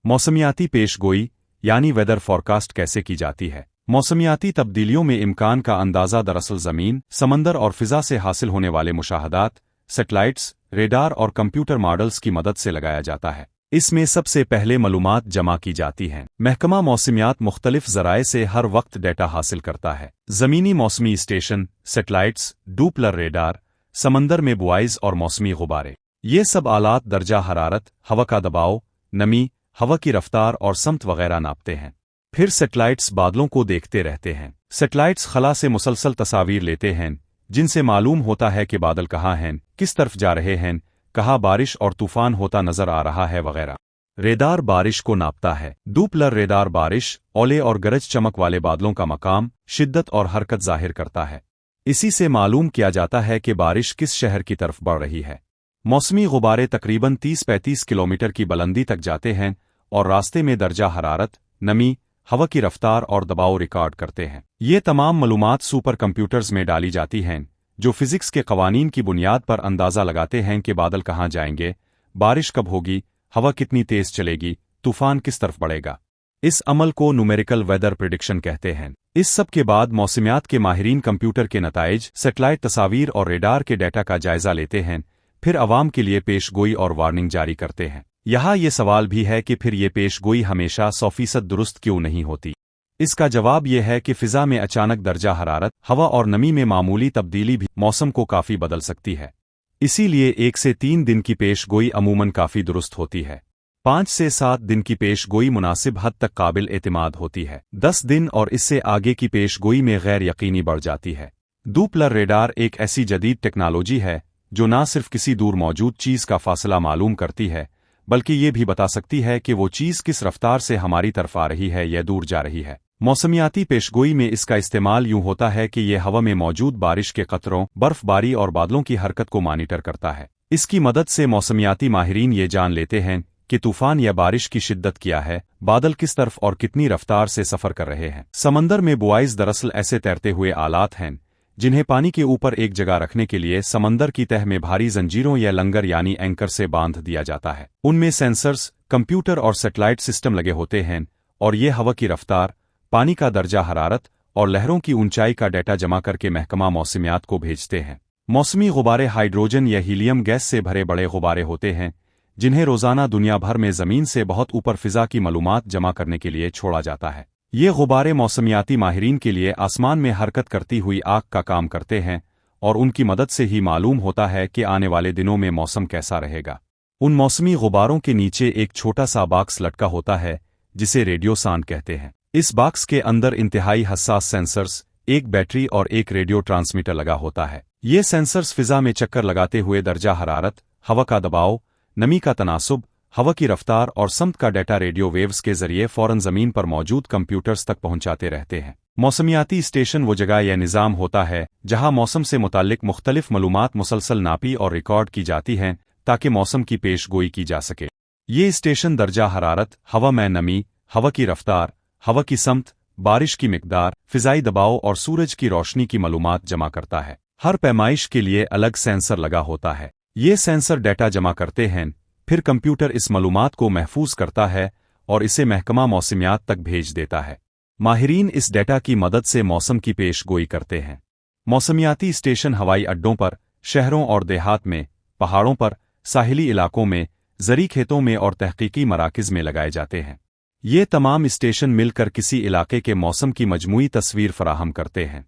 मौसमियाती पेशगोई यानी weather forecast कैसे की जाती है। मौसमियाती तब्दीलियों में इम्कान का अंदाज़ा दरअसल ज़मीन, समंदर और फ़िज़ा से हासिल होने वाले मुशाहदात, सैटेलाइट्स, रेडार और कंप्यूटर मॉडल्स की मदद से लगाया जाता है। इसमें सबसे पहले मालूमात जमा की जाती हैं। महकमा मौसमियात मुख्तलिफ ज़राए से हर वक्त डेटा हासिल करता है। ज़मीनी मौसमी स्टेशन, सैटेलाइट्स, डूपलर रेडार, समंदर में बुआइज़ और मौसमी गुब्बारे, ये सब आलात दर्जा हरारत, हवा का दबाव, नमी, हवा की रफ्तार और समत वगैरह नापते हैं। फिर सैटेलाइट्स बादलों को देखते रहते हैं। सैटेलाइट्स खला से मुसलसल तस्वीर लेते हैं, जिनसे मालूम होता है कि बादल कहाँ हैं, किस तरफ जा रहे हैं, कहाँ बारिश और तूफान होता नजर आ रहा है वगैरह। रेडार बारिश को नापता है। डूपलर रेडार बारिश, ओले और गरज चमक वाले बादलों का मकाम, शिद्दत और हरकत जाहिर करता है। इसी से मालूम किया जाता है कि बारिश किस शहर की तरफ बढ़ रही है। मौसमी गुब्बारे तकरीबन 30-35 किलोमीटर की बुलंदी तक जाते हैं और रास्ते में दर्जा हरारत, नमी, हवा की रफ्तार और दबाव रिकॉर्ड करते हैं। ये तमाम मालूमात सुपर कंप्यूटर्स में डाली जाती हैं, जो फिजिक्स के कवानीन की बुनियाद पर अंदाज़ा लगाते हैं कि बादल कहाँ जाएंगे, बारिश कब होगी, हवा कितनी तेज चलेगी, तूफान किस तरफ बढ़ेगा। इस अमल को न्यूमेरिकल वेदर प्रिडिक्शन कहते हैं। इस सब के बाद मौसमियात के माहिरीन कंप्यूटर के नताइज, सैटेलाइट तस्वीर और रेडार के डेटा का जायजा लेते हैं, फिर अवाम के लिए पेशगोई और वार्निंग जारी करते हैं। यहाँ ये सवाल भी है कि फिर ये पेशगोई हमेशा 100% दुरुस्त क्यों नहीं होती। इसका जवाब यह है कि फ़िज़ा में अचानक दर्जा हरारत, हवा और नमी में मामूली तब्दीली भी मौसम को काफ़ी बदल सकती है। इसीलिए 1 से 3 दिन की पेशगोई अमूमन काफ़ी दुरुस्त होती है। 5 से 7 दिन की पेशगोई मुनासिब हद तक काबिल एतमाद होती है। 10 दिन और इससे आगे की पेशगोई में गैर यकीनी बढ़ जाती है। डूपलर रेडार एक ऐसी जदीद टेक्नोलॉजी है जो न सिर्फ किसी दूर मौजूद चीज़ का फासला मालूम करती है, बल्कि ये भी बता सकती है कि वो चीज़ किस रफ्तार से हमारी तरफ आ रही है या दूर जा रही है। मौसमियाती पेशगोई में इसका इस्तेमाल यूं होता है कि ये हवा में मौजूद बारिश के कतरों, बर्फबारी और बादलों की हरकत को मॉनिटर करता है। इसकी मदद से मौसमियाती माहिरीन ये जान लेते हैं कि तूफान या बारिश की शिद्दत क्या है, बादल किस तरफ और कितनी रफ्तार से सफ़र कर रहे हैं। समंदर में बुआइज़ दरअसल ऐसे तैरते हुए आलात हैं जिन्हें पानी के ऊपर एक जगह रखने के लिए समंदर की तह में भारी जंजीरों या लंगर यानी एंकर से बांध दिया जाता है। उनमें सेंसर्स, कंप्यूटर और सैटेलाइट सिस्टम लगे होते हैं और ये हवा की रफ्तार, पानी का दर्जा हरारत और लहरों की ऊंचाई का डेटा जमा करके महकमा मौसमियात को भेजते हैं। मौसमी गुब्बारे हाइड्रोजन या हीलियम गैस से भरे बड़े गुब्बारे होते हैं, जिन्हें रोज़ाना दुनिया भर में ज़मीन से बहुत ऊपर फ़िज़ा की मालूमात जमा करने के लिए छोड़ा जाता है। ये गुब्बारे मौसमियाती माहिरीन के लिए आसमान में हरकत करती हुई आग का काम करते हैं और उनकी मदद से ही मालूम होता है कि आने वाले दिनों में मौसम कैसा रहेगा। उन मौसमी गुब्बारों के नीचे एक छोटा सा बॉक्स लटका होता है जिसे रेडियो सांड कहते हैं। इस बॉक्स के अंदर इंतहाई हसास सेंसर्स, एक बैटरी और एक रेडियो ट्रांसमीटर लगा होता है। ये सेंसर्स फ़िज़ा में चक्कर लगाते हुए दर्जा हरारत, हवा का दबाव, नमी का तनासुब, हवा की रफ्तार और समत का डेटा रेडियो वेव्स के जरिए फ़ौरन ज़मीन पर मौजूद कंप्यूटर्स तक पहुंचाते रहते हैं। मौसमियाती स्टेशन वो जगह या निज़ाम होता है जहां मौसम से मुताल्लिक मुख्तलिफ मालूमात मुसलसल नापी और रिकॉर्ड की जाती हैं ताकि मौसम की पेशगोई की जा सके। ये स्टेशन दर्जा हरारत, हवा में नमी, हवा की रफ्तार, हवा की समत, बारिश की मिकदार, फ़िज़ाई दबाव और सूरज की रोशनी की मालूमात जमा करता है। हर पैमाइश के लिए अलग सेंसर लगा होता है। ये सेंसर डेटा जमा करते हैं, फिर कंप्यूटर इस मालूमात को महफूज करता है और इसे महकमा मौसमियात तक भेज देता है। माहिरीन इस डेटा की मदद से मौसम की पेशगोई करते हैं। मौसमियाती स्टेशन हवाई अड्डों पर, शहरों और देहात में, पहाड़ों पर, साहिली इलाकों में, ज़री खेतों में और तहकीकी मराकिज़ में लगाए जाते हैं। ये तमाम स्टेशन मिलकर किसी इलाके के मौसम की मजमूई तस्वीर फराहम करते हैं।